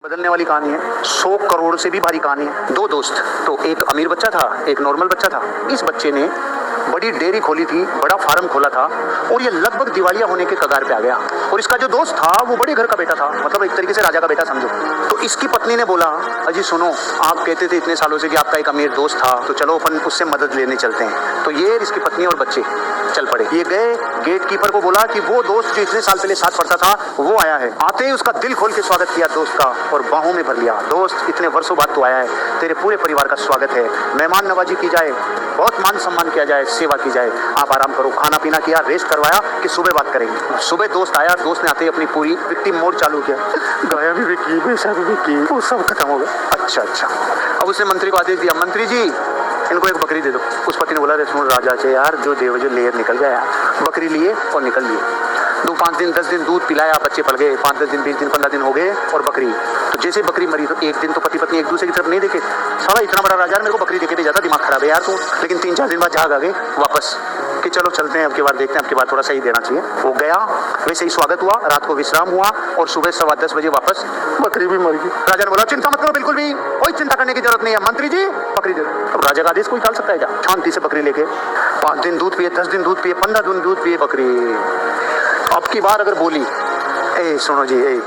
बदलने वाली कहानी है। 100 करोड़ से भी भारी कहानी है। दो दोस्त, तो एक अमीर बच्चा था, एक नॉर्मल बच्चा था। इस बच्चे ने बड़ी डेयरी खोली थी, बड़ा फार्म खोला था और ये लगभग दिवालिया होने के कगार पे आ गया। और इसका जो दोस्त था वो बड़े घर का बेटा था, मतलब एक तरीके से राजा का बेटा समझो। तो इसकी पत्नी ने बोला, अजी सुनो, आप कहते थे इतने सालों से कि आपका एक अमीर दोस्त था, तो चलो अपन उससे मदद लेने चलते हैं। तो ये इसकी पत्नी और बच्चे चल पड़े। ये गए, गेट कीपर को बोला कि वो दोस्त जो इतने साल पहले साथ पढ़ता था वो आया है। आते ही उसका दिल खोल के स्वागत किया दोस्त का और बाहों में भर लिया। दोस्त, इतने वर्षों बाद तो आया है, तेरे पूरे परिवार का स्वागत है, मेहमान नवाजी की जाए, बहुत मान सम्मान किया जाए, सेवा की जाए, आप आराम करो। खाना पीना किया, रेस्ट करवाया कि सुबह बात करेंगे। सुबह दोस्त आया, दोस्त ने आते ही अपनी पूरी विक्टिम मोड चालू किया। गाया भी बिकी, पैसा भी बिकी, वो सब खत्म हो गया। अच्छा। अब उसने मंत्री को आदेश दिया, मंत्री जी इनको एक बकरी दे दो। उस पति ने बोला, रे सुन राजा से यार, जो देव जो लेर निकल गया यार। बकरी लिए और निकल लिए। 2-5 दिन 10 दिन दूध पिलाया, बच्चे पल गए। 5-10 दिन 20 दिन 15 दिन हो गए और बकरी, तो जैसे बकरी मरी तो एक दिन तो पति पत्नी एक दूसरे की तरफ नहीं देखे। साला इतना बड़ा राजा मेरे को बकरी देके भेजा था, दिमाग खराब है यार तू। लेकिन 3-4 दिन बाद जाग आ गए वापस कि चलो चलते हैं, अब की बार देखते हैं, अब की बार थोड़ा सही देना चाहिए। वो गया, वैसे ही स्वागत हुआ, रात को विश्राम हुआ और सुबह 10:15 बजे वापस बकरी भी मर गई। राजा ने बोला, चिंता मत करो, बिल्कुल भी कोई चिंता करने की जरूरत नहीं है, मंत्री जी बकरी दे दो। अब राजा का आदेश कोई टाल सकता है क्या? शांति से बकरी लेके 5 दिन दूध पिए, 10 दिन दूध पिए, 15 दिन दूध पिए बकरी। अब की बार अगर बोली, ए सुनो जी, ए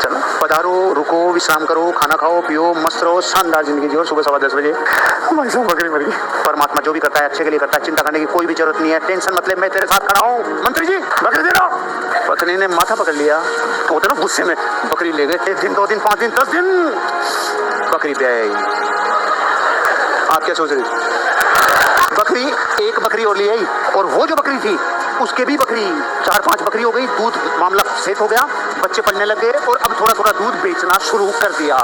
चलो पधारो, रुको, विश्राम करो, खाना खाओ, पियो, मस्त रहो, शानदार जिंदगी जियो। सुबह 10:15 बजे भाई साहब बकरी मर गई। परमात्मा जो भी करता है अच्छे के लिए करता है, चिंता करने की कोई भी जरूरत नहीं है, टेंशन मतलब, मैं तेरे साथ खड़ा हूँ, मंत्री जी बकरी दे दो। पत्नी ने माथा पकड़ लिया, तो होते ना गुस्से में, बकरी ले गए। 1 दिन 2 दिन 5 दिन 10 दिन बकरी पे आई। आप क्या सोच रहे? बकरी, एक बकरी और ले आई और वो जो बकरी थी उसके भी बकरी 4-5 बकरी हो गई। दूध मामला सेट हो गया, बच्चे पलने लग गए और अब थोड़ा थोड़ा दूध बेचना शुरू कर दिया।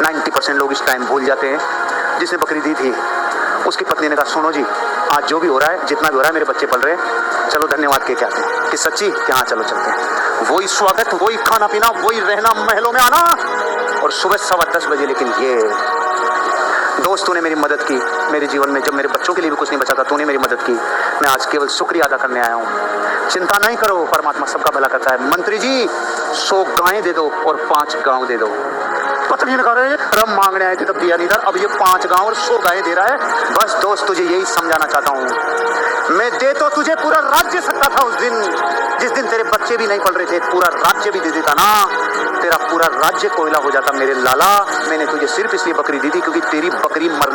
90% लोग इस टाइम भूल जाते हैं। जिसने बकरी दी थी उसकी पत्नी ने कहा, सुनो जी, आज जो भी हो रहा है, जितना भी हो रहा है, मेरे बच्चे पल रहे हैं, चलो धन्यवाद के क्या हैं कि सच्ची कि हाँ चलो चलते हैं। वही स्वागत, वही खाना पीना, वही रहना, महलों में आना और सुबह 10:15 बजे। लेकिन ये दोस्त, तूने मेरी मदद की मेरे जीवन में, जब मेरे बच्चों के लिए भी कुछ नहीं बचा था, तूने मेरी मदद की। मैं आज केवल शुक्रिया अदा करने आया हूँ। चिंता नहीं करो, परमात्मा सबका भला करता है। मंत्री जी 100 गायें दे दो और 5 गांव दे दो। पत्नी ने कहा, रम मांगने आए थे तब दिया नहीं था, अब ये 5 गांव और 100 गायें दे रहा है। बस दोस्त, तुझे यही समझाना चाहता हूँ, मैं दे तो तुझे पूरा राज्य सकता था उस दिन, जिस दिन तेरे बच्चे भी नहीं पल रहे थे, पूरा राज्य भी दे देता ना, तेरा पूरा राज्य कोयला हो जाता मेरे लाला। मैंने तुझे सिर्फ इसलिए बकरी दी थी क्योंकि तेरी बकरी मर